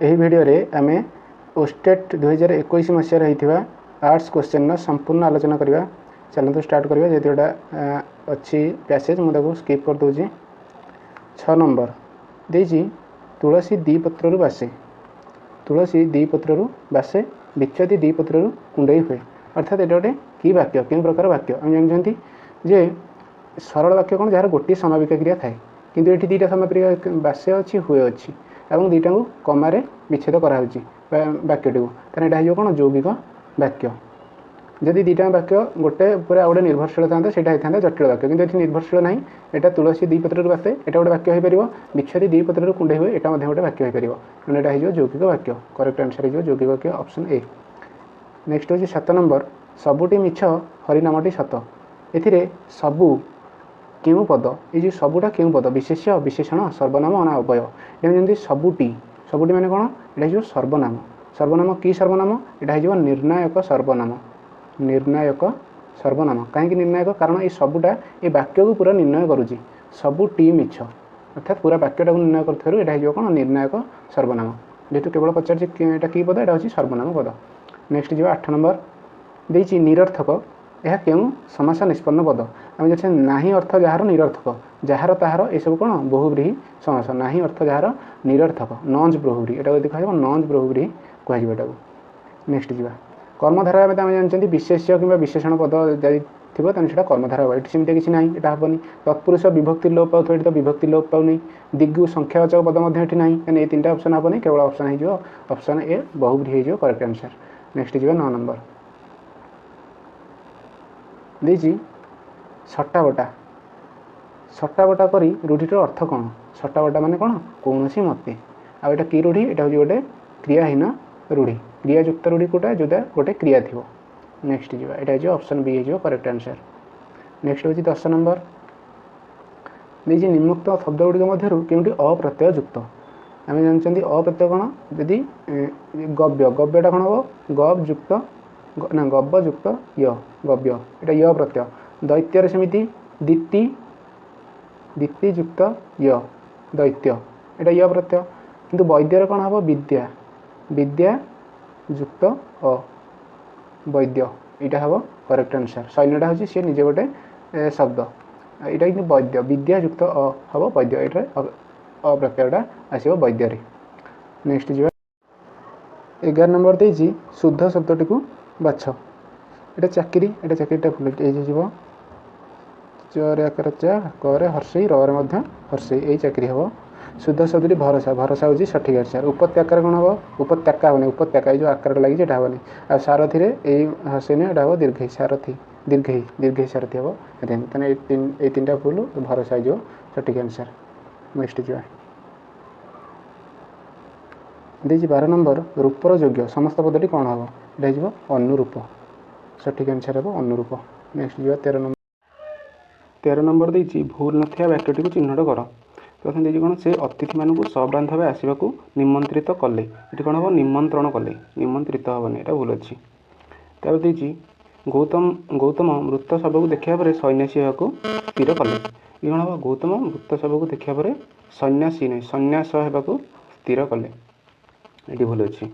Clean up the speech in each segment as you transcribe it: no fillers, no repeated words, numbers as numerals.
ଏହି ଭିଡ଼ିଓରେ ଆମେ ଓଷ୍ଟେଟ୍ 2021 ମସିହାରେ ହୋଇଥିବା आर्ट्स क्वेश्चन संपूर्ण आलोचना करवा। चलते स्टार्ट करवा जेहेतु एटा अच्छी पैसेज मुझे स्किप कर दूसरी। 6 नंबर देजी तुलसी दी पत्रु बासे, तुलसी दी पत्रु बासे बिच्छति दी पत्रु कुंडई हुए। अर्थात ये गोटे कि वाक्य कि प्रकार वाक्य आम जानते जे सरल वाक्य कौन जार गोटे समापिका क्रिया थाए किंतु ये दुईटा समापिका बासे अच्छी हुए अच्छी और दुईटा को कमारे विच्छेद कराऊँच वाक्यटी को तेना यहाँ हो कौन यौगिक वाक्य। जदि दुईटा वाक्य गोटे पूरा गोटे निर्भरशील था होता जटिल वाक्य किंतु निर्भरशील ना यहाँ तुलसी दी पत्र बासे यहाँ गोटे वाक्य हो पार बिच्छति दी पत्र कुंडे हुए यहाँ गोटे वाक्य हो पार तेना यहाँ हो यौगिक वाक्य। करेक्ट आंसर हो यौगिक वाक्य ऑप्शन ए। नेक्स्ट हूँ 7 नंबर सबुटी मिछ हरिनामटी सत। ए सबू क्यों पद ये सबूटा क्यों पद विशेष्य विशेषण सर्वनाम ना अव्यय जमी सबुटी सबुटी मैंने कौन यहाँ सर्वनाम सर्वनाम कि सर्वनाम यहाँ हो निर्णायक सर्वनाम निर्णायक सर्वनाम कहीं निर्णायक कारण ये सबूटा ये वाक्य को पूरा निर्णय करुच्ची सबू टी मिछ अर्थात पूरा वाक्यटा को निर्णय कर यहाँ कौन निर्णायक सर्वनाम जेहेतु केवल पचार कि पद यहाँ हूँ सर्वनाम पद। नेक्स्ट जी 8 नंबर देती निरर्थक यह क्यों समास निष्पन्न पद आम जैसे ना अर्थ जार निरर्थक जार ताहार ये सब कौन बहुब्रीही समास ना अर्थ जार निरर्थक नंज बहुब्रीही यहाँ यदि कह नंज बहुब्रीही कह। नेक्स्ट जी कर्मधारा आम जानते विशेष्य कि विशेषण पद जदि थी से कर्मधारा ये सेमती किसी ना यहाँ हेनी तत्पुरुष विभक्ति लोप पाऊँ ये तो विभक्ति लोप पाऊनी दिग्गु संख्यावाचक पद ये ये 3टा ऑप्शन हेनी केवल ऑप्शन हो ऑप्शन ए बहुब्रीही हो करेक्ट आंसर। नेक्स्ट जी 9 नंबर देजी सट्टाबटा सट्टाबटा करी रूढ़ीटर अर्थ कौन सट्टाबटा माने कौन कौन सी मते आ एटा कि रूढ़ी एटा हूँ गोटे क्रियाहीन रूढ़ी क्रियायुक्त रूढ़ी कोटा जोटा गोटे क्रिया थी। नेक्स्ट जी यहाँ ऑप्शन बी हो करेक्ट आंसर। नेक्स्ट हूँ 10 नंबर देजी निम्नोक्त शब्द गुड़िक मध्य केउटी अप्रत्यय युक्त आम जानते अप्रत्यय कौन यदि गव्य गव्यटा कौन हम गव युक्त ना गव युक्त य गव्य यहाँ य प्रत्यय दैत्य सेमती दीप्ति दीप्ति युक्त य दैत्य यहाँ य प्रत्यय किंतु वैद्यर कौन हम विद्या विद्या युक्त अ वैद्य यहाँ हम करेक्ट आंसर। सैन्यटा हूँ सी निजे गोटे शब्द यहाँ कि वैद्य विद्या युक्त अ हम वैद्य ये अप्रत्ययटा आसो वैद्य। नेक्स्ट जी 11 नंबर देजी शुद्ध शब्दटी को बाछ ये चाकरी भूल ये चरे आकार चा करे हर्षई रे हर्षई यही चाकरी हम। शुद्ध शब्दी भरोसा भरोसा हूँ सठिक आंसर। उपत्याकार कौन हम उपत्यका हेनी उपत्यका जो आकार लगी ये हेनी आ सारथी यही हर्षई नहीं यहाँ हम दीर्घई सारथी दीर्घई दीर्घई सारथी हम तेना ये 3टा भूल भरोसा हो सठिक आंसर। नेक्स्ट जी देजी 12 नंबर रूपर योग्य समस्त पदटी कौन हम यहाँ अनुरूप सठिक आंसर हम अनुरूप। नेक्स्ट जी 13 नंबर देती भूल नथिया वाक्यटी को चिन्हट कर। प्रथम देखिए कौन से अतिथि मानू सब्रांत भाव आसवाक निमंत्रित कले ये कौन हम निमंत्रण कले निमंत्रित हेनी यहाँ भूल अच्छी। तार देखिए गौतम मृत शव को देखा पर सन्यासी को स्थिर कले ये कौन हम गौतम मृत शव को देखा पर सन्यासी नहीं सन्यास होगा स्थिर कले ये भूल अच्छी।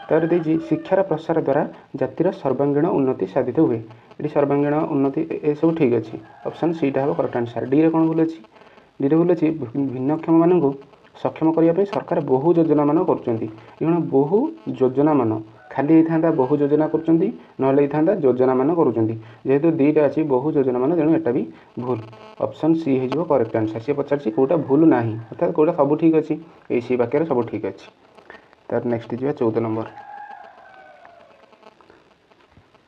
तार देखिए शिक्षार प्रसार द्वारा जातिर सर्वांगीण उन्नति साधित हुए ये सर्वांगीण उन्नति ये सब ठीक अच्छे ऑप्शन सीटा हम करेक्ट आंसर। डी रे कौन भूल अच्छी डी रे भूल अच्छी भिन्नक्षम मानू सक्षम करने सरकार बहु योजना मान कर बहु योजना मान खाली होता बहु योजना कर योजना मान करेतु 2टा अच्छी बहु योजना मान तेणु एटा भी भूल ऑप्शन सी हो करेक्ट आंसर। सी पचार कौटा भूल ना अर्थात कौटा सब ठीक अच्छे ये सी वाक्य सब ठीक अच्छे। तार नेक्स्ट जी 14 नंबर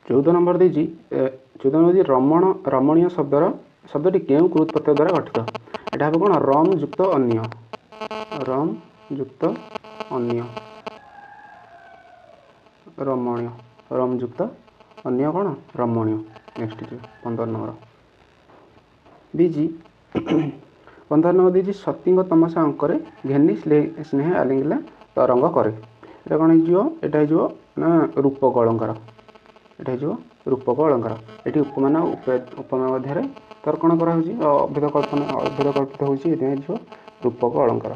14 नंबर देजी 14 नंबर रमण रमणीय शब्दटी क्यों कृत प्रत्यय द्वारा गठित यहाँ हम कौन रम युक्त अन्य रम युक्त अन्य रमणीय रम युक्त अन्य कौन रमणीय। नेक्स्ट जी 15 नंबर दीजी 15 नंबर दीजी सती तमसा अंकरे घेनी स्नेह आलिंगिला तरंग करे ये कौन हो ना रूपक अलंकार यहाँ हो रूपक अलंकार ये उपमान उपमा मध्य तर कौन कराऊँगी अभेद कल्पना अभेद कल्पित हो रूपक अलंकार।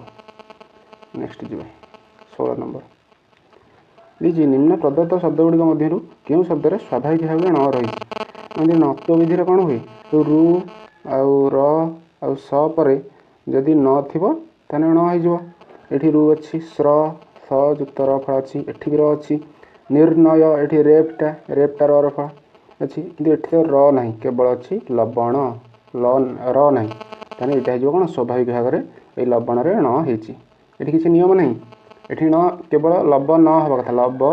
नेक्स्ट जी 16 नंबर देखिए निम्न प्रदत्त शब्दगुड़िक मध्य क्यों शब्द स्वाभाविक भाव न रही नत्व विधि कौन हुए रु आउ र आउ स पर जदि न थिबो ताने न हो एठी रु अच्छी स्र स युक्त र फल अच्छी एठी भी र अच्छी निर्णय एठी रेपटा र फल अच्छी किंतु एठी तो र नहीं केवल अच्छी लवण र नहीं ताने एटा हो कौन स्वाभाविक भाव में ये लवण रे न होती एठी किसी नियम नहीं एठी न केवल लब न हवा कथा लब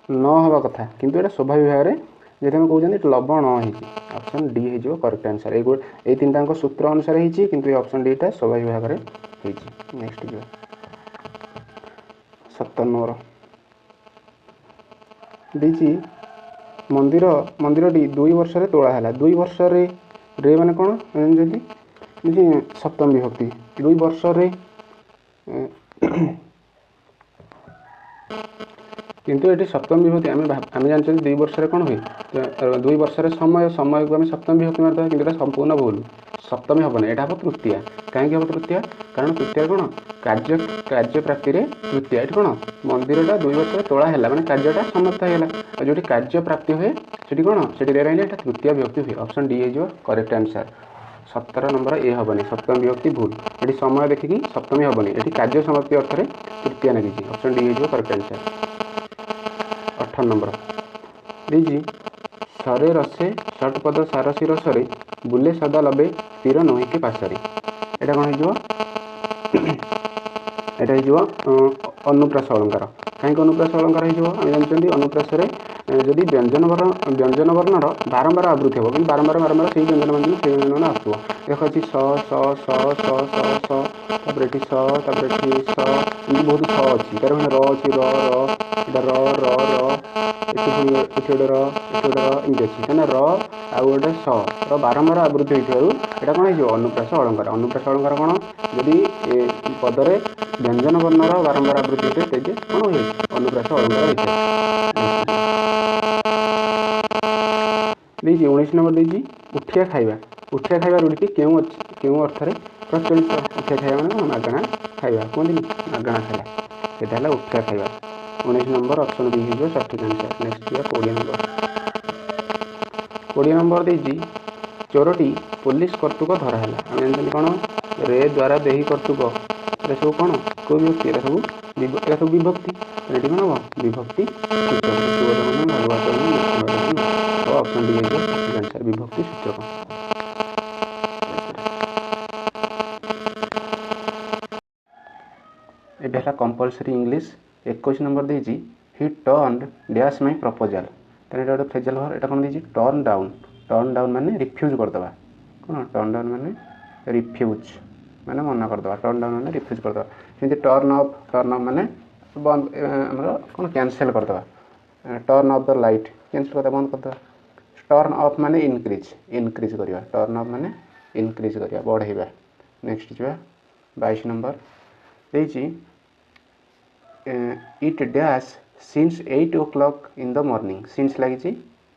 न हवा कथा किंतु एटा स्वाभाविक भाव में जैसे हम कहते लब न होती ऑप्शन डी हो करेक्ट आंसर ये तीन टाक सूत्र अनुसार होती किंतु ये ऑप्शन डी टा स्वाभाविक भाव में होती नेक्स्ट जो 17 नंबर देजी मंदिर मंदिरटी 2 वर्ष रे तोड़ा है 2 वर्ष रे माने कौन जदि सप्तम विभक्ति 2 वर्ष रे किंतु ये सप्तम विभक्ति आम जानते 2 वर्ष कौन हुए 2 वर्ष समय समय को आम सप्तम विभक्ति मारदा कि संपूर्ण भूल सप्तमी हेनी यहाँ हम तृतीया कहीं हम तृतीया कारण तृतीया कौन कार्य कार्य प्राप्ति तृतीया ये कौन मंदिरटा 2 वर्ष तोड़ा है मैंने कार्यटा समाप्त होगा जो कार्य प्राप्ति हुए से कौन से रही तृतीय विभक्ति हुए ऑप्शन डी हो करेक्ट आंसर 17 नंबर ए हेनी सप्तम विभक्ति भूल ये समय देखिकी सप्तमी हेनी ये कार्य समाप्ति अर्थ में तृतीया लगी ऑप्शन डी हो करेक्ट आंसर 18 नंबर देखिए सरे रसे षटपद सारसी रसरे बुले सदा लबे तीर नही के पासरे एटा कौन हो अनुप्रास अलंकार कहीं अनुप्रास अलंकार हो जानते अनुप्रास जदि व्यंजन वर्णर बारंबार आवृत्ति हो कि बारंबार बारंबार से व्यंजन मान से व्यंजन आसो देख अच्छी स स स स स स तापर एठी स तापर एठी स एमती बहुत स अच्छी तार मैंने र अच्छी र र एटी र एमती अच्छी क्या र आउ गोटे स र बारंबार आवृत्ति होता कौन हो अनुप्रास अलंकार अनुप्रास अलंकार कौन जदि पदरे व्यंजन वर्णर बारंबार आवृत्ति होते तेजे कौन हुए अनुप्रास अलंकार होता देखिए 19 नंबर देखिए उठिया खाइबा रूढ़ी क्यों अर्थ में प्रचलित उठिया खाइबा मैंने मागणा खाइबा कहते मागणा खाइबा यहाँ है उठिया खाइबा 19 नंबर ऑप्शन बी हो सठिक आंसर नेक्स्ट है 20 नंबर देखिए चोरटी पुलिस कर्तुक धराला आम जानते कौन रे द्वारा देही कर्तुक ये सब कौन को विभक्ति ये सब विभक्ति ये कौन हम विभक्ति ऑप्शन डी है आंसर विभक्ति सूचक ये है कंपलसरी इंग्लिश 21 नंबर देजी he turn dash my proposal तेरे गोटे फ्रेजल वर्ब यहाँ कौन देजी टर्न डाउन माने रिफ्यूज करदे कौन टर्न डाउन माने रिफ्यूज माने मना करदे टर्न डाउन माने रिफ्यूज करदे सेमती टर्न अफ माने बंद आमर कौन कैंसल करदे turn off the light cancel करदे बंद करदे टर्न अफ माने इनक्रीज करवा टर्न अफ माने इनक्रीज करवा बढ़ेगा नेक्स्ट जो 22 नंबर देजी it dash since 8 o'clock in the morning since लगी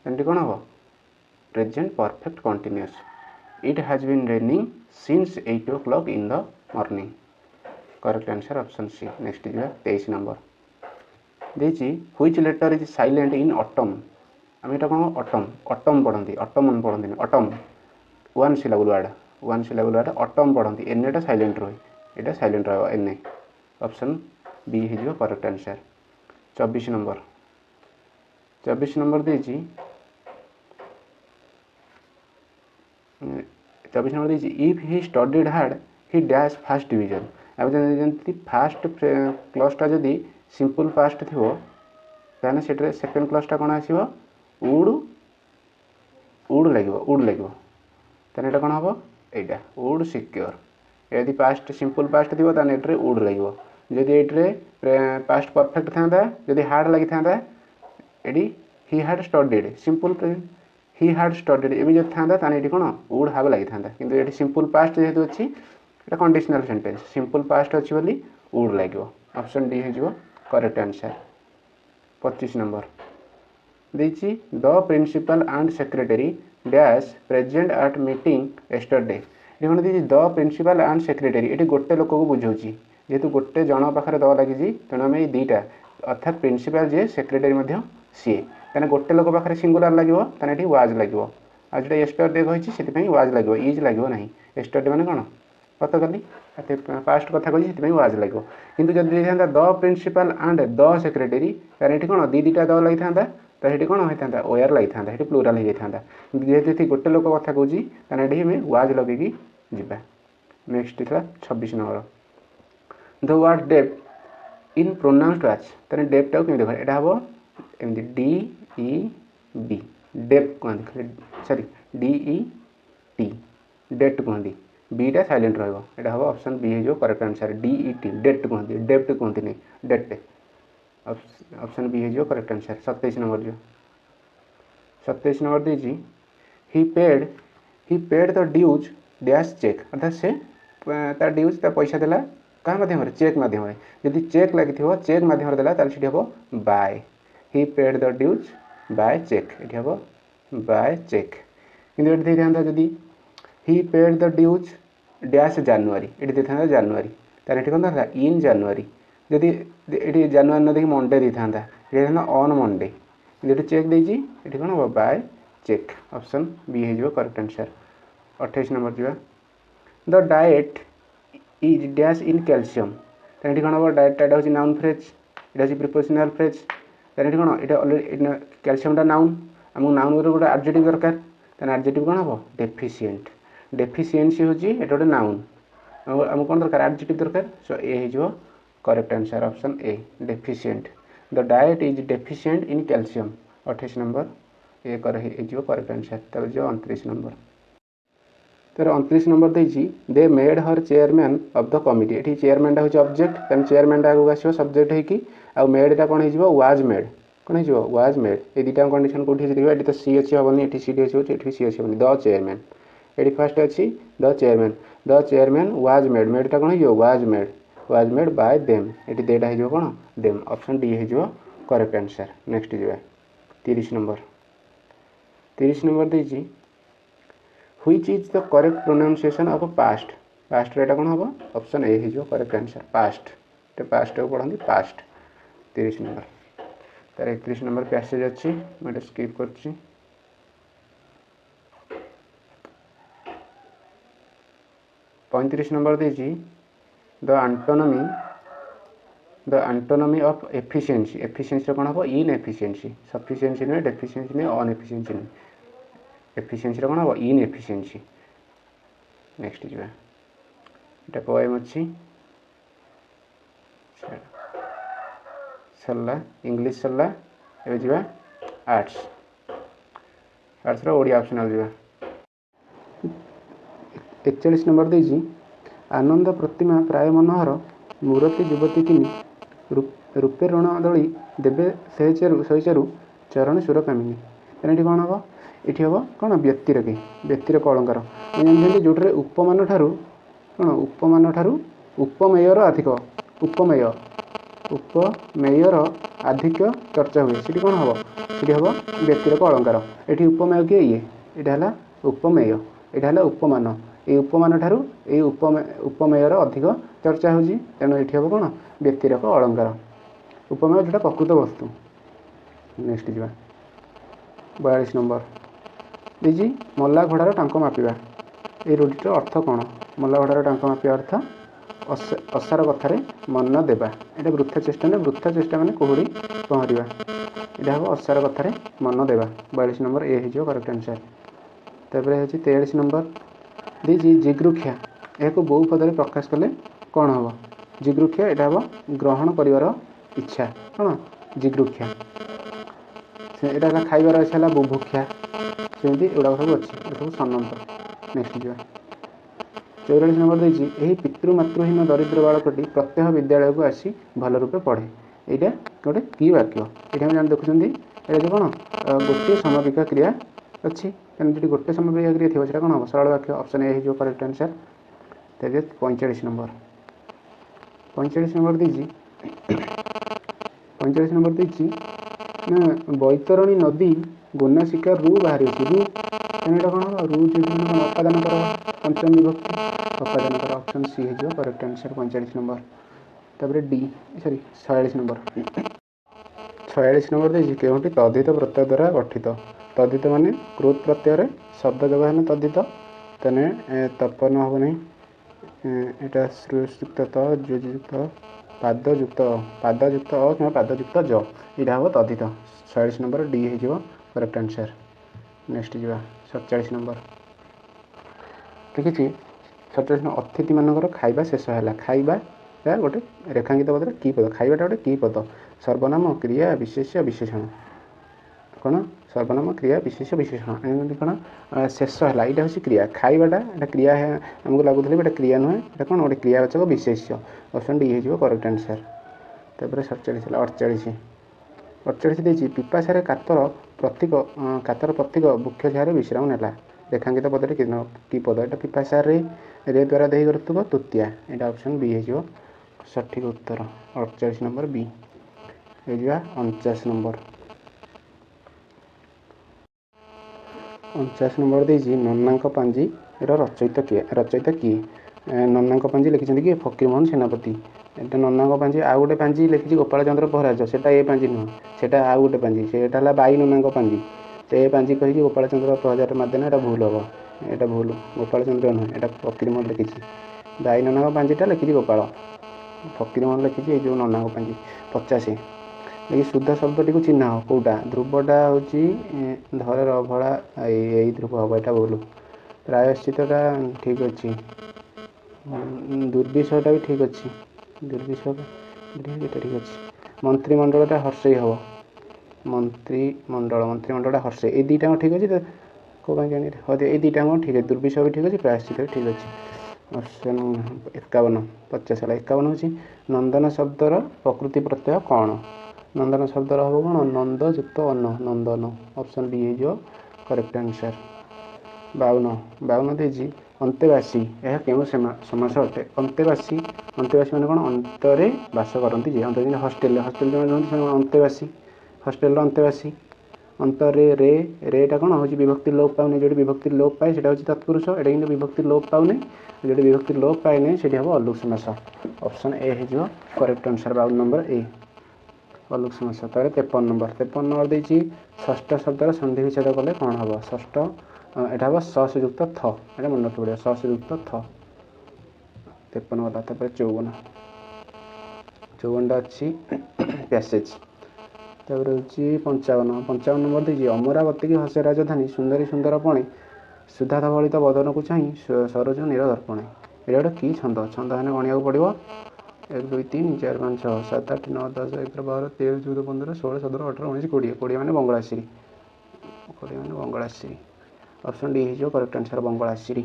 कौन हम present perfect continuous it has been raining since 8 o'clock in the morning correct answer option C next जो 23 नंबर देजी which letter is silent in autumn आम यहाँ कौन autumn पढ़ती autumn पढ़ती autumn one syllable word autumn पढ़ती N एटा silent रही यहाँ साइलेंट रहा एन ए ऑप्शन बी हो करेक्ट आंसर 24 नंबर देजी 24 नंबर देजी if he studied hard he dash fast division अब जमी फास्ट क्लसटा जदि सिंपल फास्ट थी ताने से सेकेंड क्लसटा कौन आसो उड लगे ताने कौन हम यहाँ उड सिक्योर यदि पास्ट सिंपल पास्ट थी ताने ये उड लगे जदि ये पास्ट परफेक्ट था जदि हार्ड लगी था ये ही हार्ड स्टडीड सिंपल ही हार्ड स्टडीड ये जब था ताने ये कौन उड हाव लगी था कि ये सिंपल पास्ट जेहतु अच्छी ये कंडीशनल सेंटेंस सिंपल पास्ट अच्छी बोली उड लगे ऑप्शन डी हो करेक्ट आंसर 25 नंबर देखिए the principal and secretary dash present at meeting yesterday ये कौन देखिए द प्रिंसिपल एंड सेक्रेटरी ये गोटे लोक को बुझाऊँ जेहेतु गोटे जन पाखे द लगी तेणु आम ये दुईटा अर्थात प्रिंसिपाल जी सेक्रेटरी सी तेना गोटे लोक पाखे सिंगुलार लगे ये वाज लगे आज जो एस्टरडे कही से वाज लगे इज लगे ना एस्टरडे मैंने कौन गतकाली पास्ट कथा कही वाज लगे किंतु जब था the principal and the secretary ये कौन दुईटा द लगी था तो ये कौन होता है ओयर लगी था ये प्लूराल हो जाता जेहेतु ये गोटे लोक कथा कौच ये वाज लगे जा नेक्स्ट था 26 number the word depth in pronounced वाच तेरे डेप्थ टाक केमी देखा यहाँ हम एमती डी ई बी डेप्थ कहते sorry D E T depth कहते बीटा साइलेंट रहा हम ऑप्शन बी हो correct answer D E T depth कहते डेप्थ कहते नहीं डेप्थ ऑप्शन बी हो करेक्ट आंसर 27 नंबर जो 27 नंबर दीजिए he paid the dues dash cheque अर्थात से तार ड्यूज ता पैसा देला क्या माध्यम चेक मध्यम जदि चेक लगी चेक मध्यम देला ताले हम by he paid the dues by cheque ये हम बाय चेक कि था जदि he paid the dues dash January ये दे था जानुरी तार ये कौन था इन जानुरी जदि ये जानुरी न देखिए मंडे दे था ये ऑन मंडे ये चेक देती ये कौन हम बाय चेक ऑप्शन बी हो करेक्ट आंसर 28 नंबर जा the diet is dash in calcium तो ये कौन हम डाएटा हूँ नाउन फ्रेज ये प्रिपोजिशनल फ्रेज तो ये कौन ये ऑलरेडी कैल्शियमटा नाउन आमको नाउन गोटे एडजेक्टिव दरकार तेना एडजेक्टिव कौन हम डेफिशिएंट डेफिशिएंसी हूँ ये गोटे नाउन आमको कौन दरकार एडजेक्टिव दरकार सो ए हो correct answer option A deficient the diet is deficient in calcium 28 number A correct answer तब जो 29 नंबर तर 29 नंबर देती they made her chairman of the committee ये चेयरमैनटा हूँ ऑब्जेक्ट तेना चेयरमैनटा आगे आसो सब्जेक्ट होगी आउ मेडटा कौन हो वाज मेड कौन हो वाज मेड ये दुटा कंडीशन कौटी देखिए ये तो सी अच्छी हेनी ये सी डी अच्छी ये सी अच्छी हेनी द चेयरमैन ये फर्स्ट अच्छी द चेयरमैन वाज मेडटा कौन हो वाज मेड बाय देम ये देटा हो कौन देम ऑप्शन डी हो करेक्ट आंसर नेक्स्ट जा 30 नंबर देती which is the correct pronunciation of past past एटा कौन हम ऑप्शन ए हो करेक्ट आंसर पास्ट पास्ट को पढ़ती पास्ट 30 नंबर तार 31 नंबर पैसेज अच्छी मुझे स्किप कर 35 नंबर देती द एंटोनमी ऑफ एफिशिएंसी एफिशिएंसी कौन हम इनएफिशिएंसी सफिशिएंसी नुहे डेफिशिएंसी नुहे अनएफिशिएंसी नुहे एफिशिएंसी कौन हम इनएफिशिएंसी नेक्स्ट जा पोएम अच्छी सरला इंग्लिश सरला ए जा आर्ट्स ओडिया ऑप्शनल जा 41 नंबर देती आनंद प्रतिमा प्राय मनोहर मूर्ति युवती किनी रूपे ऋण दली देवे सहीचरु चरण सुरकामिनी तेना कौन हम ये हम कौन व्यक्तिर अलंकार जानते जोटे उपमान ठारू कौन उपमान ठारू उपमेयर अधिक उपमेयर अधिक चर्चा हुए सीटी कौन हम सीटी हम व्यक्तिर अलंकार ये उपमेय किए ये उपमेय यहाँ उपमान ये उपमान ठारू ये उपमेयर अधिक चर्चा हो तेणु ये हम कौन व्यक्तिर अलंकार उपमेय जोटा प्रकृत वस्तु नेक्स्ट जा 42 नंबर दीजी मल्ला घोड़ार टांक मापिबा ये रूढ़ीटर अर्थ कौन मल्ला घोड़ार टांक मापिबा अर्थ असार कथार मन देवा ये वृथा चेष्टा ना वृथा चेष्टा माने कुहुड़ी पहरवा यहाँ हम असार कथार मन देवा 42 नंबर ए हो करेक्ट आंसर तापर है 43 नंबर दीजी जिगृक्षा यह बहु पदे प्रकाश कले कौन हम जिगृक्षा यहाँ हम ग्रहण कर इच्छा कौन जिगृक्षा यहाँ खाइबार इच्छा है बुभुक्षा सेमती एगुड़ा सब अच्छे सब सनंत नेक्स्ट जा 44 नंबर देती यही पितृमातृहीन दरिद्र बालकटी प्रत्यह विद्यालय को आसी भल रूपे पढ़े यहाँ गोटे कि वाक्य ये जान देखुं ये कौन गोटे समापिका क्रिया अच्छी जी गोटे समापिका क्रिया थी कौन हम सरल वाक्य ऑप्शन ए हो करेक्ट आंसर तेज 45 नंबर दीजिए 45 नंबर दीजिए ना बैतरणी नदी गोना शिकार रू बाहरी अच्छी रू यहाँ कौन हम रू जो अपादान कर पंचम विभक्ति अपादान कर ऑप्शन सी हो करेक्ट आंसर 45 नंबर तापर डी सॉरी 46 नंबर 46 नंबर देखिए केउंटी तद्धित प्रत्यय द्वारा गठित तद्धित माने क्रोध प्रत्यय शब्द जगह है तद्धित तेने तपन हम नहीं एटा श्रुयुक्त त जुजुक्त पादयुक्त पादयुक्त अ कि पादयुक्त ज यहाँ हम तद्धित 46 नंबर डी हो करेक्ट आंसर। नेक्स्ट जा 47 नंबर देखिए 47 नंबर अतिथि मानकर खाइबा शेष है खाइबा गोटे रेखांकित पद की पद खाइबाटा गोटे की पद सर्वनाम क्रिया विशेष्य विशेषण कौन सर्वनाम क्रिया विशेष विशेषण एमती कौन शेष है यहाँ हूँ क्रिया खाइबाटा एटा क्रिया है आमको लगुला गोटे क्रिया नुहे एटा कौन गोटे क्रियावाचक विशेष्य ऑप्शन डी हो करेक्ट आंसर। तापर 47 48 48 देती पिपाशारे कातर प्रतीक मुख्य झारे विश्राम नेला रेखांकित पदटे कि पद एटा पिपाशारे रे द्वारा दे करुव तृतीया यहाँ ऑप्शन बी हो सठिक उत्तर 48 नंबर बी हो 49 नंबर 49 नंबर देती नन्ना पांजी रचयिता किए नन्ना पांजी लिखिं कि फकीरमोहन सेनापति एटा नन्ना पांजी आउ गोटे पांजी लिखी गोपाल चंद्र पहराज से ए पांजी नुह से आउ गोटे पांजी से बाई नन्ना पांजी से ए पांजी कही गोपाल चंद्र पहराज मारदेना यहाँ भूल हम यहाँ भूल गोपाल चंद्र नुहे यहाँ फकीरमोहन लिखी बाई नन्ना पांजीटा लिखी गोपाल फकीरमोहन लिखी जो नन्ना पांजी 50 देखिए शुद्ध शब्दटी को चिन्ह कौटा ध्रुवटा हूँ धर अभड़ा यही ध्रुव हम यहाँ भूल प्रायश्चितटा ठीक अच्छे दुर्विषयटा भी ठीक अच्छे दुर्विषय ठीक अच्छे मंत्रिमंडलटा हर्षई हम मंत्रिमंडलटा हर्षई ये दुईटा ठीक अच्छे कौ जानी हाँ ये दुईटा ठीक है दुर्विषय भी ठीक अच्छे प्रायश्चित भी ठीक अच्छे। ऑप्शन 51 50 है 51 हूँ नंदन शब्दर प्रकृति प्रत्यय कौन नंदन शब्दर हम कौन नंद युक्त अन्न नंदन ऑप्शन डी हो करेक्ट आंसर। 52 देजी अंतेवासी यह क्यों समास अटे अंतेवासी मैंने कौन अंतरे बास करती जे अंत हस्टेल जो रुहति अंतेवासी हस्टेल अंतेवासी अंतरे रेटा कौन हूँ विभक्ति लोप पाने जो विभक्ति लोप पाए हूँ तत्पुरुष एटा कि विभक्ति लोप पाने जो विभक्ति लोप पाए से हम अलुक समास ऑप्शन ए हो करेक्ट आंसर 52 नंबर ए अलुक समास। 53 नंबर देती षष्ठ शब्दर संधि विच्छेद कले कौन हम षष्ठ यहाँ हम स से युक्त थ यहाँ मन रखी पड़ा स से युक्त थ 53 वाला 54टा अच्छी पैसेज तापर हूँ 55 नंबर देती अमरावती की हसे राजधानी सुंदरी सुंदर पणे सुधा धवलित बदन को चाह सरोज नीरदर्पणे ये गोटे कि छंद है गणिया पड़ो 1 2 3 4 5 6 7 8 9 10 11 12 13 14 15 16 17 18 19 20 20 मैंने बंगलाश्री 20 मैंने बंगलाश्री ऑप्शन डी हो करेक्ट आंसर बंगलाश्री।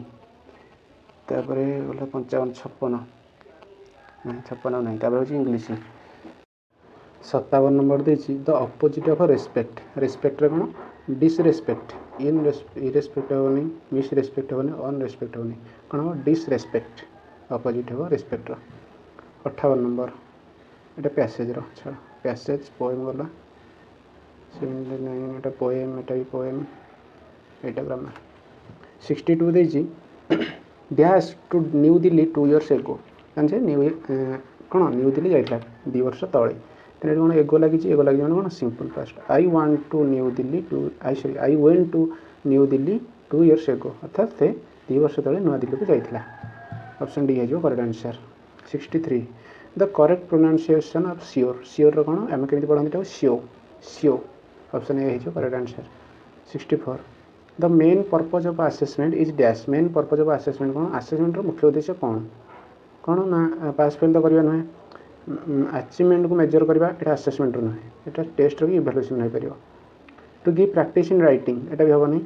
तापर गला 55 56 नहीं तापर हूँ इंग्लीश 57 नंबर देती the opposite of respect respect कौन डिसरेस्पेक्ट इरेस्पेक्ट हेनी मिसरेस्पेक्ट हेनी अनरेस्पेक्ट हेनी कौन हम डिसरेस्पेक्ट अपोजिट हो रेस्पेक्टर। 58 नंबर ये पैसेज छाड़ पैसेज पोएम गला नहीं पोएम एटा भी पोएम यहाँ ग्रामर 62 देती dash to New Delhi 2 years एगो जाने न्यू कौन न्यू दिल्ली जाइला 2 वर्ष तले तेरे कौन एगो लगी मैंने कौन simple past I want to New Delhi I went to New Delhi 2 years एगो अर्थात से 2 वर्ष तले नुआ दिल्ली को जाइला ऑप्शन डी हो correct answer. 63 the correct pronunciation of sure sure कौन आम कमी पढ़ा श्यो ऑप्शन ए हो correct answer. 64 the main purpose of assessment is dash main purpose of assessment कौन असेसमेंट मुख्य उद्देश्य कौन कौन ना पास फेल तो करवा नुहे अचीवमेंट को मेजर करवा यहाँ असेसमेंट नुहे यहाँ टेस्ट की इवैल्यूएशन हो पार to give practice in writing यहाँ भी हेनी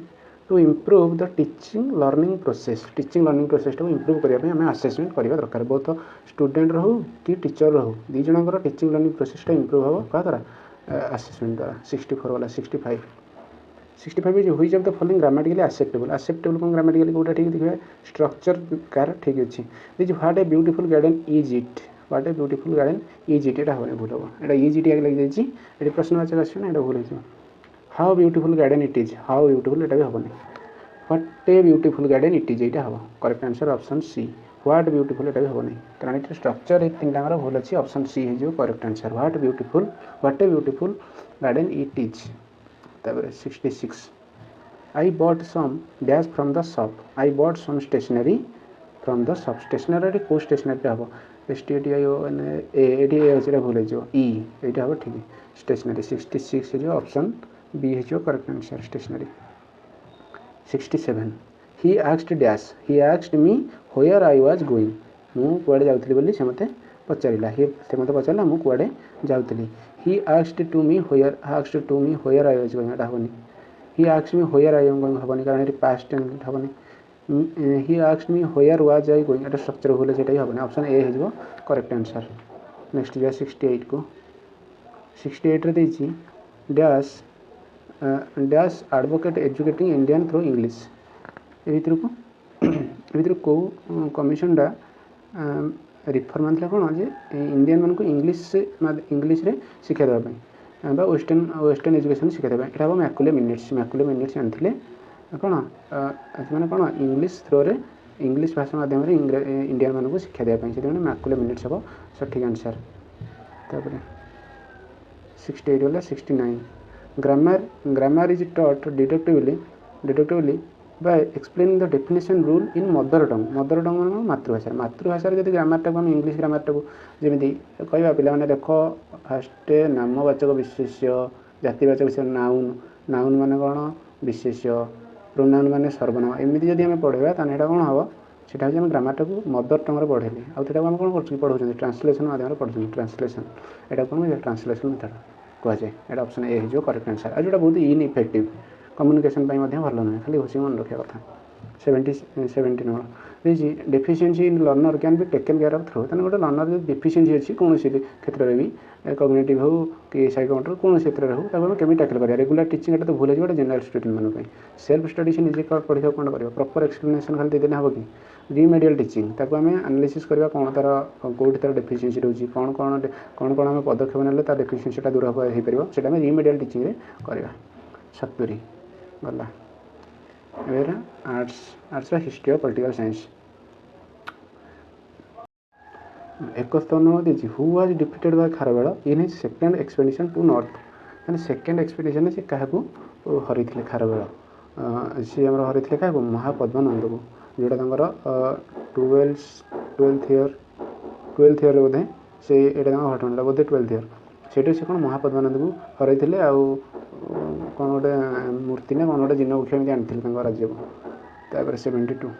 to improve the teaching learning process को इम्प्रूव करने आम असेसमेंट करवा दरकार बहुत स्टूडेंट रहू कि टीचर रहू दी जनकर टीचिंग लर्निंग प्रोसेसटा इम्प्रूव हम क्या द्वारा असेसमेंट द्वारा। 64 वाला 65 is which of the following grammatically acceptable कौन ग्रामेटिकली कौटा ठीक देखिए स्ट्रक्चर कार ठीक अच्छे देखिए what a beautiful garden is it what a beautiful garden is it यहाँ हम भूल हम यहाँ इज इट लगे जाइए प्रश्नवाचक आसना यहाँ भूल हो how beautiful garden it is how beautiful यहाँ भी हेनी what a beautiful garden it is यहाँ हम correct answer option C what beautiful एटा भी हम नहीं कारण ये स्ट्रक्चर ये तीन टाँगर भूल अच्छी ऑप्शन सी हो correct answer what beautiful what A beautiful garden it is 66 I bought some dash from the shop. I bought some stationery from the shop. Stationery को stationery हम STATION एटा भूल ई यहाँ हम ठीक stationery 66 है ऑप्शन बी है correct answer stationery 67 he asked dash he asked me where I was going मु कुआडे जाउथली बोली से मते पचारिला से मते पचारिला मु कुआडे जाउथली he asked me where I was going एटा होनी he asked me where I am going हबनी कारण ये past tense हबनी he asked me where was I going Etah structure भूल सेटा ही हबनी ऑप्शन ए है करेक्ट आंसर नेक्स्ट जा 68 को 68 रे देछि dash dash advocate educating Indian through English ए भितर को कमिशनटा रिफर मानला कौन जे इंडियन मान को इंग्लिश रे शिक्षा देवाई वेस्टर्न एजुकेशन शिक्षा देवाई यहाँ हम मैकुले मिनिट्स जानते कौन मैंने कौन इंग्लिश थ्रो रे इंग्लिश भाषा माध्यम इंडियन मान को शिक्षा देवाई से मैकुले मिनिट्स हम सठिक आंसर 68 वाला 69 grammar is taught डिडक्टिवली by explaining the definition rule in mother tongue मान मातृभाषा जब ग्रामर टाक आम इंग्लिश ग्रामर टाक जमी कह पे देख फास्ट नामवाचक विशेष्य जातिवाचक विषय नाउन मान कौन विशेष्य प्रोनाउन मान सर्वनाम एमती जब आम पढ़ेगा ताने कौन हम सेटा हूँ ग्रामर टाक मदर टंग पढ़ेली आम कौन कर पढ़ाऊँ ट्रांसलेसन माध्यम पढ़ुँ ट्रांसलेसन यहाँ कौन ट्रांसलेसन मेथड कहुए यहाँ ऑप्शन ए हो करेक्ट आंसर और जो बहुत इनइफेक्टिव कम्युनिकेशन भल नुहे खाली घोषिक मन रखा कथा 17 देखिए deficiency in learner can be taken care of through तेना गोटे लर्नर जो डेफिशिएंसी अच्छी कौन क्षेत्र में भी कग्निटिव हो कि साइकोमोटर कौन क्षेत्र में हो केमी टैकल करें रेगुलर टीचिंग तो भूल गोटे जनरल स्टूडेंट मानी सेल्फ स्टडी से निजे पढ़ा कौन कर प्रॉपर एक्सप्लेनेशन खाली देदेने हम कि रिमेडियल टीचिंग ताको आम एनालिसिस करवा कौन तार कौटी तार डेफिशिएंसी रोचे कौन कौन आम पदक्षेप ना डेफिशिएंसीटा दूर हो पार आम रिमेडियल टीचिंग करवा 70 गला arts history of political science 71 देखिए who was defeated by Kharavela in his second expedition to north मैंने सेकेंड एक्सपेडिशन से क्या हरी खारवेल सी आम हरी क्या महापद्मानंद को जोटा ट्वेल्थ ईयर बोधे से यहाँ घटना बोधे 12th ईयर से कौन महापद्मानंद को हरई कौन गोटे मूर्ति ना कौन गोटे जिनमुख आनी राज्य को 72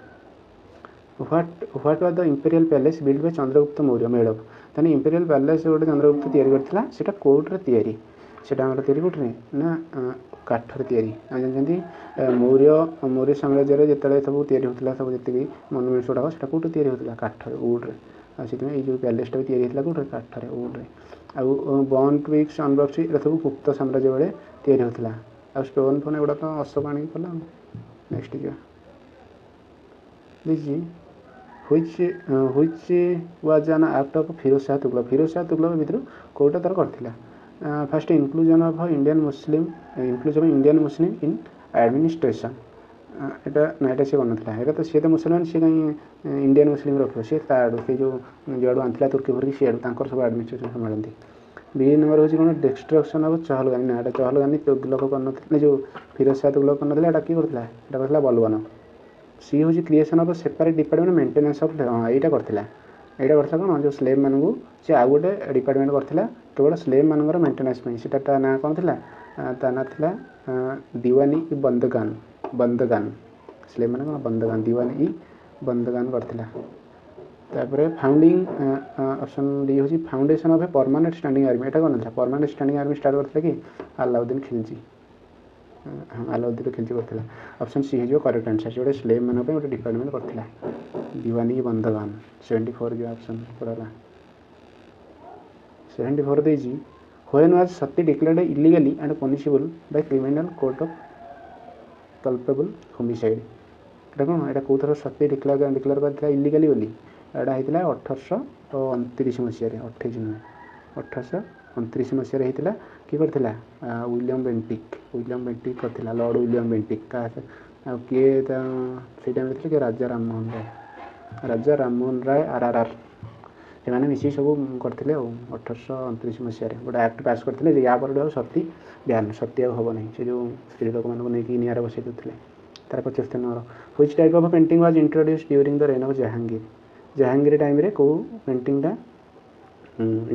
what was the imperial palace build by Chandragupta Maurya made of ताने इंपेरियल पैलेस गोटे चंद्रगुप्त तैयारी करथिला सेटा कोउटरे तैयारी सेटा हमर तैयारी कोठरे ना काठर तैयारी जानते मौर्य साम्राज्य जिते सब तैयारी होता सब जी मनुमेंट्स गुड़ाक से कौट तैयारी होता काठर वुड्रे आए जो पैलेसटा भी तैयारी कौटे काठर वुड्रे आउ बॉन्ट विक्स अनबक्स ये सब गुप्त साम्राज्य बेले तैयारी होता आ स्टोन फोन एगुड़ा तो अशोक आनी कला नेक्स्ट जा देखिए which was an act of Firoz Shah Tughlaq भितर कौटा तार करथिला first inclusion of Indian Muslim in administration एटा नाइटा से करना है तो सी तो मुसलमान सी कहीं इंडियन मुस्लिम रखो सी आड़ू से जो आंता तुर्की फुर्की सी आड़ू सब एडमिनिस्ट्रेशन संभालती बी नंबर हूँ कौन डिस्ट्रक्शन ऑफ चहलगानी ना चहलगानी तुगलक कर जो फिरोज शाह तुगलक कर किए करता बलवान सी हूँ creation of separate department maintenance of हाँ यहाँ करता कौन जो स्लेव मान सी आउ गोटे डिपार्टमेंट करता केवल स्लेव मान मेंटेनेंस से ना कौन ता ना था दीवानी बंदगान स्लेव मान कौन बंदगान दीवानी बंदगान करता फाउंडिंग ऑप्शन डी हूँ foundation of a permanent standing army यहाँ कौन था परमानेंट स्टैंडिंग आर्मी स्टार्ट करता कि अलाउद्दीन खिलजी अलाउद्दीन खिलजी करता ऑप्शन सी हो करेक्ट आंसर से गोटे स्लेव मान गोटे डिपार्टमेंट करता दीवानी बंदगान 74 जो ऑप्शन पड़ा 74 देजी when was sati declared illegally and punishable by criminal court of culpable homicide एटा कौन एटा कौ थर सती डिक्लेयर करता इलीगली बोली एटा होता 1829 मसीह 28 नुहे 1829 मसीह होता किए करता विलियम बेंटिक करता लॉर्ड विलियम बेंटिक किए से टाइम किए राजा राम मोहन राय राजा राममोहन राय RRR ସେମାନେ ମିଶିକି ସବୁ କରିଥିଲେ ଆଉ 1829 ମସିହାରେ ଗୋଟେ ଆକ୍ଟ ପାସ୍ କରିଥିଲେ ଯେ ୟା ପରେ ଆଉ ସତୀ ବ୍ୟାନ୍ ସତୀ ଆଉ ହେବ ନାହିଁ। ସେ ଯେଉଁ ସ୍ତ୍ରୀ ଲୋକମାନଙ୍କୁ ନେଇକି ନିଆଁରେ ବସେଇ ଦେଉଥିଲେ। ତାର 75 number which type of painting was introduce during the rain of Jahangir. Jahangir ଟାଇମ୍ରେ କେଉଁ ପେଣ୍ଟିଂଟା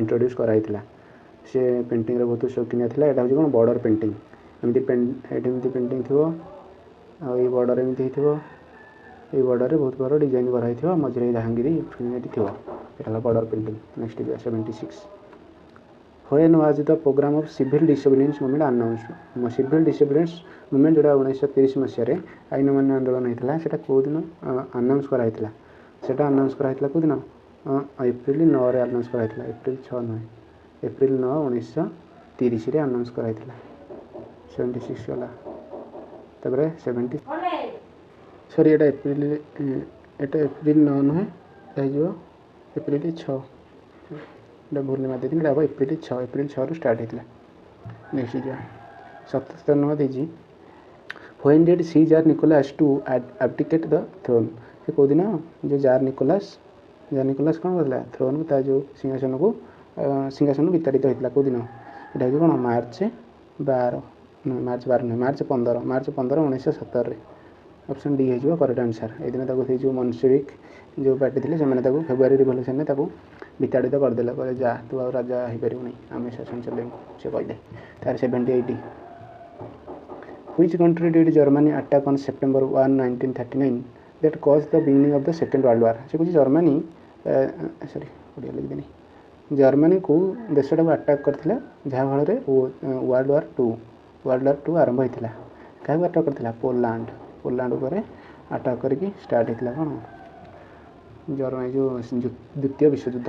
ଇଣ୍ଟ୍ରୋଡ୍ୟୁସ୍ କରାଯାଇଥିଲା। ସେ ପେଣ୍ଟିଂର ବହୁତ ସୌକିନିଆ ଥିଲା। ଏଇଟା ହେଉଛି କ'ଣ ବର୍ଡ଼ର ପେଣ୍ଟିଂ। ଏମିତି ଏଇଠି ଏମିତି ପେଣ୍ଟିଂ ଥିବ ଆଉ ଏଇ ବର୍ଡ଼ର ଏମିତି ହେଇଥିବ। ଏଇ ବର୍ଡ଼ରରେ ବହୁତ ବଡ଼ ଡିଜାଇନ୍ କରାହେଇଥିବ ମଝିରେ ଜାହାଙ୍ଗୀର ଏଠି ଥିବ। এটা হলো border painting. Next is 76 when was the programme of civil disobedience movement announced. Civil disobedience movement ଯେଉଁଟା 1930 ମସିହାରେ ଆଇନ ଅମାନ୍ୟ ଆନ୍ଦୋଳନ ହେଇଥିଲା ସେଇଟା କେଉଁଦିନ ଆନାଉନ୍ସ କରାହେଇଥିଲା। ସେଇଟା ଆନାଉନ୍ସ କରାହେଇଥିଲା କେଉଁଦିନ ଏପ୍ରିଲ 9ରେ ଆନାଉନ୍ସ କରାହେଇଥିଲା। ଏପ୍ରିଲ 6 ନୁହେଁ ଏପ୍ରିଲ 9 1930ରେ ଆନାଉନ୍ସ କରାହେଇଥିଲା। 76 ଗଲା। ତାପରେ 70 ସରି ଏଇଟା ଏପ୍ରିଲ 9 ନୁହେଁ ହେଇଯିବ ଏପ୍ରିଲ 6 ଏଇଟା ଭୁଲ ମାରି ଦେଇଥିଲି। ଏପ୍ରିଲ 6ରୁ ଷ୍ଟାର୍ଟ ହେଇଥିଲା। ନେକ୍ସଟ ଯିବା 77 ନମ୍ବର ଦେଇଛି when did czar Nicholas to abdicate the throne. ସେ କେଉଁଦିନ ଯେଉଁ ଜାର୍ ନିକୋଲାସ୍ କ'ଣ କରିଥିଲା ଥ୍ରୋନ୍କୁ ତା ଯେଉଁ ସିଂହାସନ ବିତାଡ଼ିତ ହେଇଥିଲା କେଉଁଦିନ। ଏଇଟା ହେଉଛି କ'ଣ ମାର୍ଚ୍ଚ 12 ନୁହେଁ ମାର୍ଚ୍ଚ 15 1917ରେ। ଅପସନ୍ ଡି ହେଇଯିବ କରେକ୍ଟ ଆନ୍ସର। ଏଇଦିନ ତାକୁ ସେଇ ଯେଉଁ ମନସେଭିକ୍ ଯେଉଁ ପାର୍ଟି ଥିଲେ ସେମାନେ ତାକୁ ଫେବୃଆରୀ ରିଭଲ୍ୟୁସନରେ ତାକୁ ବିତାଡ଼ିତ କରିଦେଲେ। କହିଲେ ଯା ତୁ ଆଉ ରାଜା ହେଇପାରିବୁନି ଆମେ ଶାସନ ଚଲେଇବୁ ସେ କହିଲେ। ତାର 78 Which country did Germany attack on September 1, 1939 that caused the beginning of the Second World War? ସେ କହୁଛି ଜର୍ମାନୀ ଓଡ଼ିଆ ଲେଖିଦେନି। ଜର୍ମାନୀ କେଉଁ ଦେଶଟାକୁ ଆଟାକ୍ କରିଥିଲା ଯାହାଫଳରେ ୱାର୍ଲଡ ୱାର୍ 2 ଆରମ୍ଭ ହେଇଥିଲା। କାହାକୁ ଆଟାକ୍ କରିଥିଲା ପୋଲାଣ୍ଡ ଉପରେ ଆଟାକ୍ କରିକି ଷ୍ଟାର୍ଟ ହେଇଥିଲା କ'ଣ ଜର୍ମାନୀ ଯେଉଁ ଦ୍ୱିତୀୟ ବିଶ୍ୱଯୁଦ୍ଧ।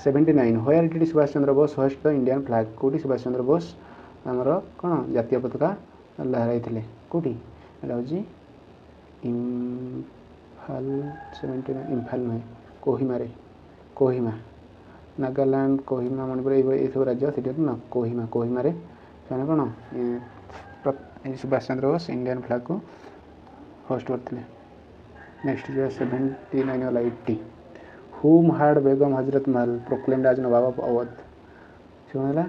79 Where did Subhash Chandra Bose hoist the Indian flag? କେଉଁଠି ସୁଭାଷ ଚନ୍ଦ୍ର ବୋଷ ଆମର କ'ଣ ଜାତୀୟ ପତାକା ଲହରାଇଥିଲେ କେଉଁଠି। ଏଇଟା ହେଉଛି ଇମ୍ଫାଲ ନୁହେଁ କୋହିମା ନାଗାଲାଣ୍ଡ କୋହିମା ମଣିପୁର ଏଇସବୁ ରାଜ୍ୟ ସେଠି ନା କୋହିମାରେ ସେମାନେ କ'ଣ ସୁଭାଷ ଚନ୍ଦ୍ର ବୋଷ ଇଣ୍ଡିଆନ୍ ଫ୍ଲାଗ୍କୁ ହୋଷ୍ଟ କରିଥିଲେ। ନେକ୍ସଟ ଯିବା 79 ହେଲା 80 Whom had ବେଗମ ହଜରତ ମହଲ proclaimed as Nawab of Awadh. କ'ଣ ହେଲା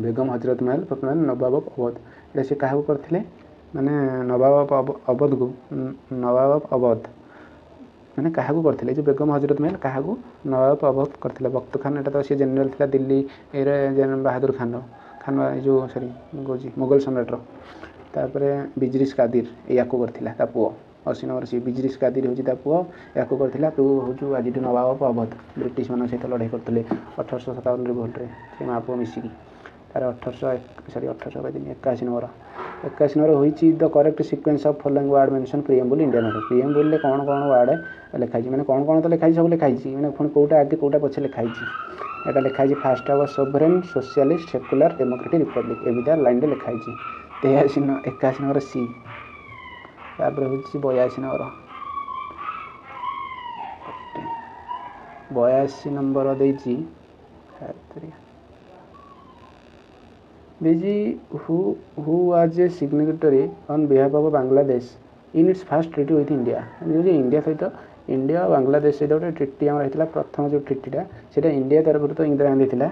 ବେଗମ ହଜରତ ମହଲ proclaimed ନବାବ ଅଫ ଅବଧ। ଏଇଟା ସେ କାହାକୁ କରିଥିଲେ ମାନେ ନବାବ ଅଫ ଅବଧ ମାନେ କାହାକୁ କରିଥିଲେ। ଯେଉଁ ବେଗମ ହଜରତ ମହଲ କାହାକୁ ନବାବ ଅଫ ଅବଧ କରିଥିଲେ। ବକ୍ତ ଖାନ ଏଇଟା ତ ସେ ଜେନେରାଲ ଥିଲା ଦିଲ୍ଲୀ ଏରେ ବାହାଦୁର ଖାନ ଏ ଯେଉଁ କହୁଛି ମୋଗଲ ସମ୍ରାଟର। ତାପରେ ବିଜରିସ୍ କାଦିର ୟାକୁ କରିଥିଲା ତା ପୁଅ 80 ନମ୍ବର ବିଜରିସ୍ କାଦିର ହେଉଛି ତା ପୁଅ ୟାକୁ କରିଥିଲା। ତୁ ହେଉଛୁ ଆଜିଠୁ ନବାବ ଅଫ ଅବଧ। ବ୍ରିଟିଶମାନଙ୍କ ସହିତ ଲଢ଼େଇ କରୁଥିଲେ 1857 ରିଭୋଲ୍ଟରେ ସେ ମା ପୁଅ ମିଶିକି। ତାର 81 ନମ୍ବର ହୋଇଛି the correct sequence of following word mention preamble Indian order. ପ୍ରିଏମ୍ବୁଲ୍ରେ କ'ଣ ୱାର୍ଡ଼ ଲେଖା ହେଇଛି ମାନେ କ'ଣ ତ ଲେଖା ହେଇଛି ସବୁ ଲେଖା ହେଇଛି ମାନେ ପୁଣି କେଉଁଟା ଆଗେ କେଉଁଟା ପଛେ ଲେଖା ହେଇଛି। ଏଇଟା ଲେଖା ହେଇଛି ଫାଷ୍ଟ ହେବ sovereign socialist secular democratic Republic ଏମିତିଆ ଲାଇନ୍ରେ ଲେଖା ହେଇଛି। 81 ନମ୍ବର ସି। ତାପରେ ହେଉଛି 82 ନମ୍ବର ଦେଇଛି who was a signatory on behalf of Bangladesh in its first treaty with India। India ସହିତ ଇଣ୍ଡିଆ ଆଉ ବାଂଲାଦେଶ ସହିତ ଗୋଟେ ଟ୍ରିଟି ଆମର ହେଇଥିଲା। ପ୍ରଥମ ଯେଉଁ ଟ୍ରିଟିଟା ସେଇଟା ଇଣ୍ଡିଆ ତରଫରୁ ତ ଇନ୍ଦିରା ଗାନ୍ଧୀ ଥିଲା।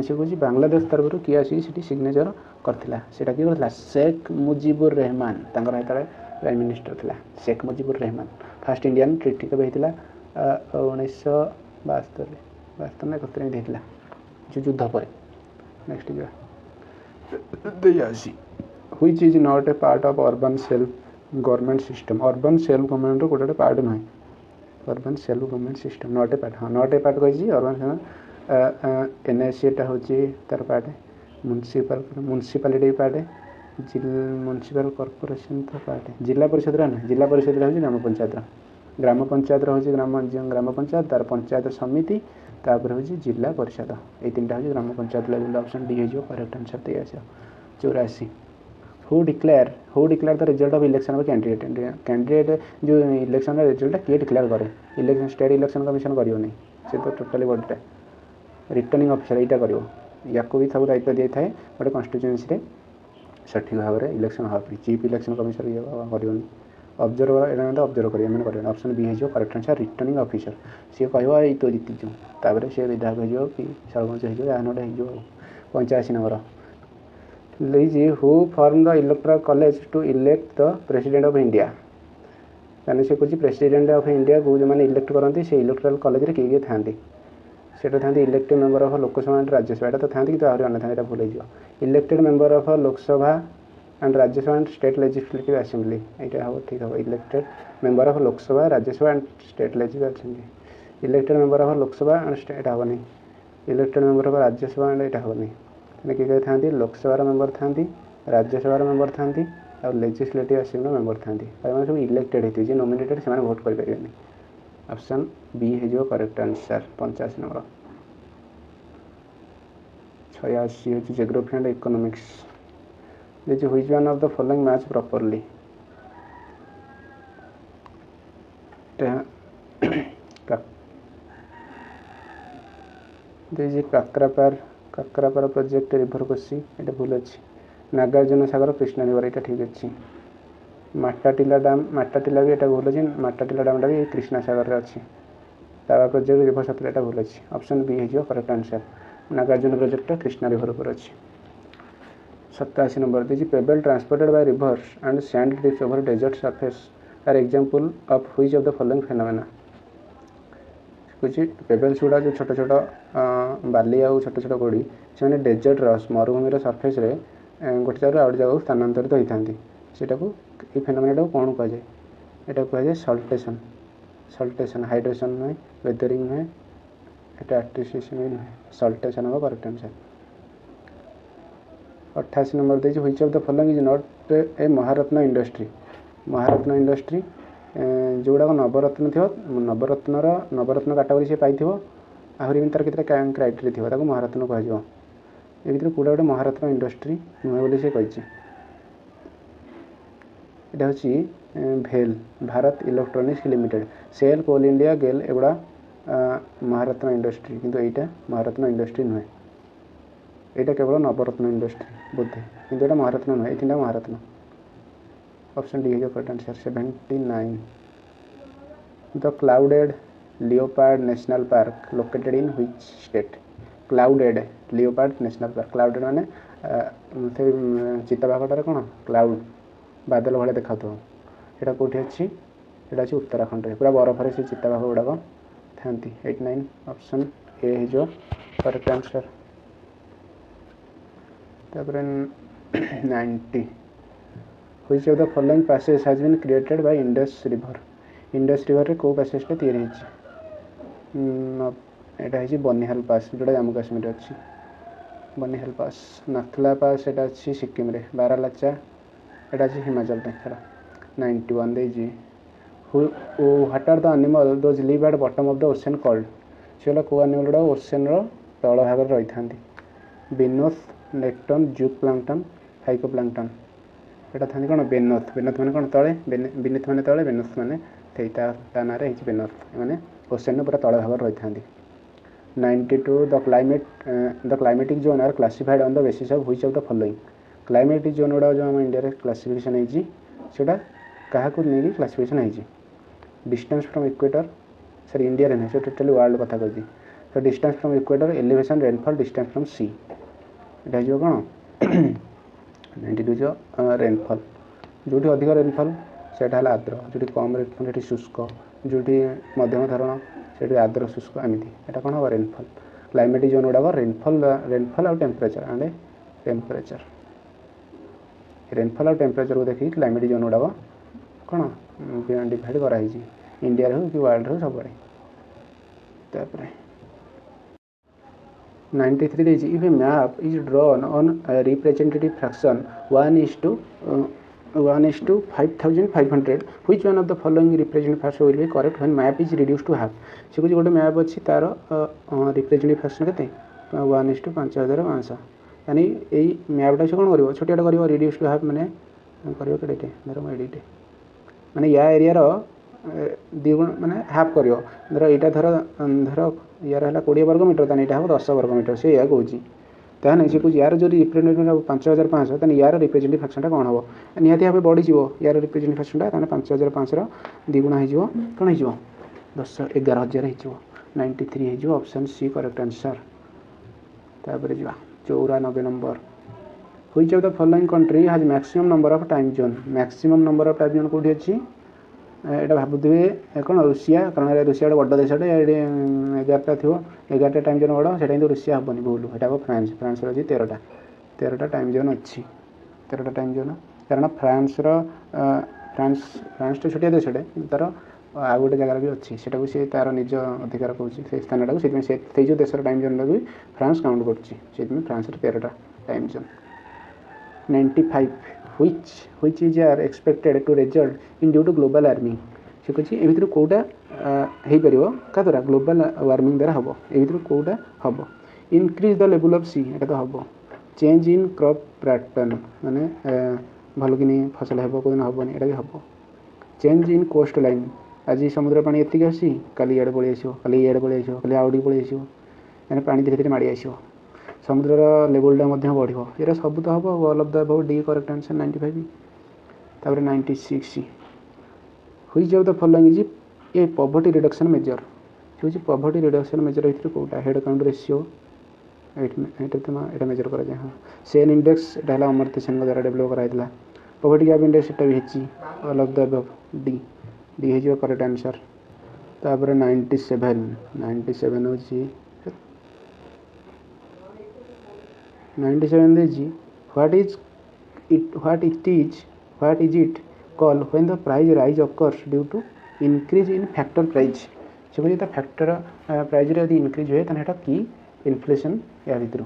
ସେ କହୁଛି ବାଂଲାଦେଶ ତରଫରୁ କିଏ ଆସିକି ସେଠି ସିଗ୍ନେଚର କରିଥିଲା। ସେଇଟା କିଏ କରିଥିଲା ଶେଖ୍ ମୁଜିବୁର ରେହମାନ ତାଙ୍କର ସେତେବେଳେ ପ୍ରାଇମ୍ ମିନିଷ୍ଟର ଥିଲା Sheikh Mujibur Rahman. First Indian treaty କେବେ ହେଇଥିଲା 1972 ନା 71 ହେଇଥିଲା ଯେଉଁ ଯୁଦ୍ଧ ପରେ। ନେକ୍ସଟ ଯିବା 83 Which is not a part of urban self government system। Urban self ଗଭର୍ଣ୍ଣମେଣ୍ଟର ଗୋଟେ ପାର୍ଟ ନୁହେଁ। Urban self government system not a part. Not a part କହିଛି ଅର୍ବାନ୍ NICଟା ହେଉଛି ତାର part. Municipality part municipal corporation ତ ପାର୍ଟ। ଜିଲ୍ଲା ପରିଷଦର ନୁହେଁ। ଜିଲ୍ଲା ପରିଷଦଟା ହେଉଛି ଗ୍ରାମ ପଞ୍ଚାୟତର ହେଉଛି ଗ୍ରାମ ପଞ୍ଚାୟତ ତାର ପଞ୍ଚାୟତ ସମିତି ତାପରେ ହେଉଛି ଜିଲ୍ଲା ପରିଷଦ। ଏଇ ତିନିଟା ହେଉଛି ଗ୍ରାମ ପଞ୍ଚାୟତ ଲେଭେଲ୍। ଅପସନ୍ ଡି ହେଇଯିବ correct answer. 84 Who declare the result of election of candidate ଯେଉଁ ଇଲେକ୍ସନର ରେଜଲ୍ଟଟା କିଏ ଡିକ୍ଲେୟାର କରେ। ଷ୍ଟେଟ୍ ଇଲେକ୍ସନ୍ କମିଶନ କରିବନି ସେ ତ ଟୋଟାଲି ବଡ଼ିଟା ରିଟର୍ଣ୍ଣିଂ ଅଫିସର ଏଇଟା କରିବ। ୟାକୁ ବି ସବୁ ଦାୟିତ୍ୱ ଦିଆଯାଇଥାଏ ଗୋଟେ କନଷ୍ଟିଚୁଏନ୍ସିରେ ସଠିକ୍ ଭାବରେ ଇଲେକ୍ସନ୍ ହେବା ପାଇଁ। ଚିଫ୍ ଇଲେକ୍ସନ୍ କମିଶନର ଇଏ କରିବନି। ऑब्जर्वर एना ऑब्जर्व करिए मैंने करिए ऑप्शन बी हो correct answer returning officer C कहबो एई तो जीतिचु तापर से विधायक हो कि सरपंच हो या नोटे हो 85 नंबर लीजी who form the electoral college to elect the president of India ताने से कुछ प्रेसिडेंट ऑफ इंडिया को जो माने इलेक्ट करंती से इलेक्टोरल कॉलेज रे किए थांती सेटा थांती elected member of Lok Sabha and Rajya Sabha एटा तो थांती कि आहुरी अन्य थांती भूल हो elected member of Lok Sabha and Rajya Sabha and state legislative assembly यहाँ हम ठीक हम elected member of Lok Sabha Rajya Sabha and state legislative assembly elected member of Lok Sabha and state हेनी elected member of Rajya Sabha and यहाँ हेनी किए था लोकसभा मेंबर था राज्यसभा मेंबर था और लेजिस्लेटिव असेंबली मेंबर था सब इलेक्टेड होती है नॉमिनेटेड से भोट करें ऑप्शन बी हो करेक्ट आंसर 85 नंबर 86 हूँ geography and economics this which one of the following match properly this Kakrapar project river Kosi ये भूल अच्छी नागार्जुन सागर कृष्णा रिवर यहाँ ठीक अच्छी माटाटिला भी यहाँ भूल अच्छी माटाटिला डामटा भी कृष्णा सागर अच्छी तावा प्रोजेक्ट रिभर सतुरा यहाँ भूल अच्छी ऑप्शन बी हो correct answer Nagarjuna project Krishna river पर अच्छी 87 number this pebble transported by rivers and sand drift over desert surface are example of which of the following phenomena कुछ पेबल्स गुड़ा जो छोट छोट बाली आ छोट छोट गोड़ी से डेजर्ट मरुभूमि सरफेस रे गोटे जगह आउट जगह स्थानांतरित होता सेटा को ये फेनोमेना कौन कहुए यहाँ कहुए सल्टेशन हाइड्रेशन नुहे वेदरिंग नुहे ये आर्टिफिशियल भी नुहे सल्टेशन हम करेक्ट आंसर 88 नंबर देखिए which of the following is not a Maharatna industry जोगुड़ा नवरत्न थी नवरत्न कैटेगरी से पाई आहरी तार केते क्राइटेरिया थी ताको महारत्न कह ये भर कौटा गोटे महारत्न इंडस्ट्री नुहे बोली से कही यहाँ हूँ भेल भारत इलेक्ट्रॉनिक्स लिमिटेड सेल कोल इंडिया गेल एगुड़ा महारत्न इंडस्ट्री किंतु यहाँ महारत्न इंडस्ट्री नुहे यहाँ केवल नवरत्न इंडस्ट्री बोधे किंतु यहाँ महारत्न नुहे ये महारत्न ऑप्शन डी है correct answer 79 the clouded leopard national park located in which state clouded leopard national park clouded माने चिताबाघटार कौन क्लाउड बादल भाई देखा यहाँ कौटी अच्छी यहाँ अच्छी उत्तराखंड में पूरा बरफे से चिताबाघ गुड़ाक था 89 ऑप्शन ए हो correct answer 90 which of the following passage has been created by Indus river रे को पैसेजटा तैयारी यहाँ है बनिहाल पास जोटा जम्मू काश्मीर अच्छी बनिहाल पास नथला पास यहाँ अच्छी सिक्किम रे बारालाचा यहाँ अच्छी हिमाचल छाड़ा 91 देजी what are the animal those live at bottom of the ocean called से को एनिमल गुड़ा ओशन तल भाग रही था benthos nekton zooplankton phytoplankton यहाँ था कौन बेनोथ मैंने कौन तले बिनिथ मैंने तले बेनोथ मैंने ना बेनोथ मैंने ओशन पूरा तल भाग रही था 92 the climatic zone are classified on the basis of which of the following climatic zone गुड़ा जो आम इंडिया क्लासिफिकेशन होटा क्या नहीं क्लासिफिकेशन होती distance from equator sir India नहीं से टोटली वर्ल्ड कथा कही तो distance from equator elevation rainfall distance from sea यहाँ कौन 92 जो रेनफॉल जो अधिक रेनफॉल से आर्द्र जो कम रेनफॉल से शुष्क जो मध्यम धरण से आर्द्र शुष्क एमती यहाँ कौन हम रेनफॉल क्लाइमेटिक जोन गुड़ाक रेनफॉल आउ टेम्परेचर एंड टेम्परेचर रेनफॉल आउ टेम्परेचर को देखिए क्लाइमेटिक जोन गुड़ाक कौन डिवाइड कराई इंडिया हो कि वर्ल्ड हो सब 93 is if a map is drawn on a representative fraction 1:5500 which one of the following representative fraction will be correct when map is reduced to half से कुछ गोटे map अच्छी तार रिप्रेजेंटेटिव फ्रैक्शन के 1:5500 यानी यही मैपटा से कौन कर छोटियाटा कर रिड्यूस टू हाफ मैंने कर धर एडिटे माने या एरिया द्विगुण माने हाफ कर धर यहाँ धर यार है 20 वर्ग मीटर तानी यहाँ हम 10 वर्ग मीटर से या कौच ताने से कुछ यार जो रिप्रेजेंटेटिव 5500 ताने यार रिप्रेजेंटेटिव फ्रैक्शन कौन हम निहाती भाव बढ़ी यार रिप्रेजेंटेटिव फ्रैक्शन ताने 5500 द्विगुण हो कौन हो 11,000 हो 93 हो ऑप्शन सी करेक्ट आंसर। तापर जा 94 number which of the following country has maximum number of time zone maximum number of time zone कोठी अछि एटा भाबुथिबे कौन रुषिया कारण रुषिया गोटे बड़ देश 11टा थो 11टा टाइम जोन बड़ से रुषिया हेनी भूल एटा फ्रांस फ्रांस अच्छी 13टा टाइम जोन अच्छी 13टा टाइम जोन कारण फ्रांस फ्रांस फ्रांस तो छोटिया देशटे तार आ गोटे जगार भी अच्छी से सी तार निज अधिकार कौन से स्थान से जो देश टाइम जोन भी फ्रांस काउंट कर फ्रांस 13टा time zone. 95 which is are expected to result in due to global warming से कुछ ए भितर कोटा हे परिबो का द्वारा ग्लोबल वार्मिंग द्वारा हबो ए भितर कोटा हबो इंक्रीज द लेवल ऑफ सी एटा तो हबो चेंज इन क्रॉप पैटर्न माने भलो कि नहीं फसल हेबो कोन हबोनी एटा भी हबो चेंज इन कोस्ट लाइन आज समुद्र पानी एतिक आसी काली एड पळी आसीओ काली एड पळी आसीओ काली आउडी पळी आसीओ यानी पानी धीरे धीरे माड़ी आसीओ समुद्र लेवलटा बढ़ ये सब तो हम all of the above D correct answer 95 तापर 96 which of the following is a poverty reduction measure जो पॉवर्टी रिडक्शन मेजर भितर कोटा हेड काउंट रेशियो एटा मेजर करा जाए हाँ सेन इंडेक्स एटा अमर्त्य सेन द्वारा डेवलप कराइला पॉवर्टी गैप इंडेक्स एटा भी हेची all of the above D D हे जो करेक्ट आंसर। तापर 97 होची 97 देजी what is it called when the price rise occurs due to increase in factor price से कहते फैक्टर प्राइस रे यदि इंक्रीज हुए तने एटा की इन्फ्लेशन या भितर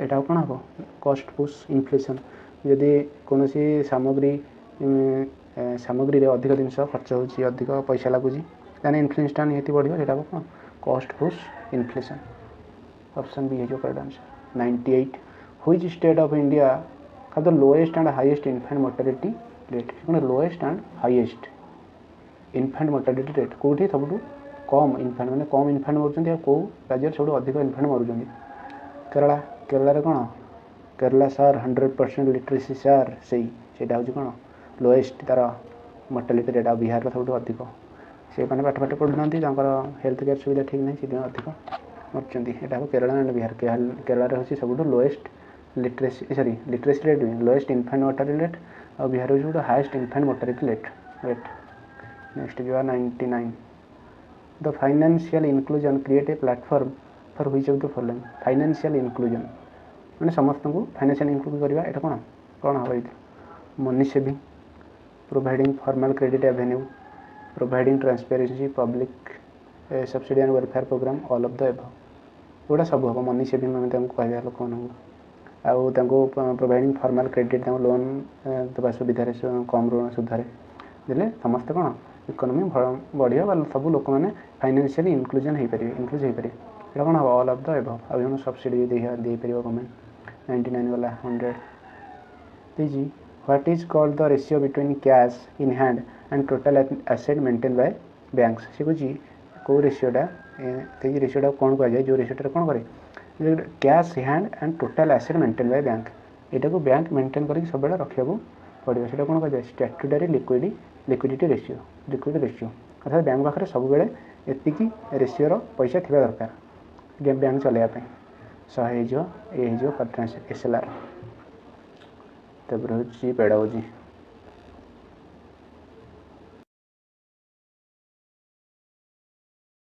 एटा कोन हबो कॉस्ट पुश इन्फ्लेशन यदि कोनोसी सामग्री रे अधिक दिन खर्च होची अधिक पैसा लागुची ताने इन्फ्लेशन नियति बढ़ियो एटा कोन cost push inflation option B है जो correct answer. 98 which state of India have the lowest and highest infant mortality rate lowest and highest infant mortality rate कोठी सबुठु कम इन्फेंट माने कम इन्फेंट मरुचंदी को राज्य सबुठु अधिक इन्फेंट मरुचंदी केरला केरला रे कोन केरला सर 100% लिटरेसी सर सेटा होची कोन लोएस्ट तार मोर्टालिटी रेट बिहार सबुठु अधिक से माने पाठ पाठ पढुनांती तांकर हेल्थ केयर सुविधा ठीक नै से अधिक मरुचंदी एटा केरला एंड बिहार केरला रे होची सबुठु lowest literacy rate lowest infant mortality rate और बिहार जो highest infant mortality rate next जो 99 the financial inclusion create a platform for which of the following financial inclusion माने समस्त को फाइनेंशियल इंक्लूड करबा एटा कोन कोन हबो money saving providing formal credit Avenue providing transparency public subsidy and welfare program all of the above गोटा सब हम money saving में कहवा लोक प्रोवाइडिंग फॉर्मल क्रेडिट लोन देवा सुविधा कम ऋण सुधारे देले समस्त कौन इकोनॉमी बढ़िया सब लोक मैंने फाइनेंशियली इंक्लूजन हो पारे इंक्लूज हो पारे ये कौन हम ऑल ऑफ द एबव आ सब्सिडी दे पार गवर्नमेंट 99 वाला 100 दीजिए what is called the ratio between cash in hand and total asset maintain by banks से कुछ कौ रेशियोटा रेशियोटा कौन कह जाए जो रेशियोटा कौन करे cash hand and total asset maintain by bank एटा को बैंक मेंटेन करके सब बेला रखिया को पड़ियो सेटा कोन कह जाए स्टैट्यूटरी लिक्विडिटी रेशियो अर्थात बैंक पाखरे सब बेले एतिकी रेशियो रो पैसा थिबा दरकार बैंक चलेया पे 100 जो ए जो करेक्ट आंसर एसएलआर तबरो जी पेडा होजी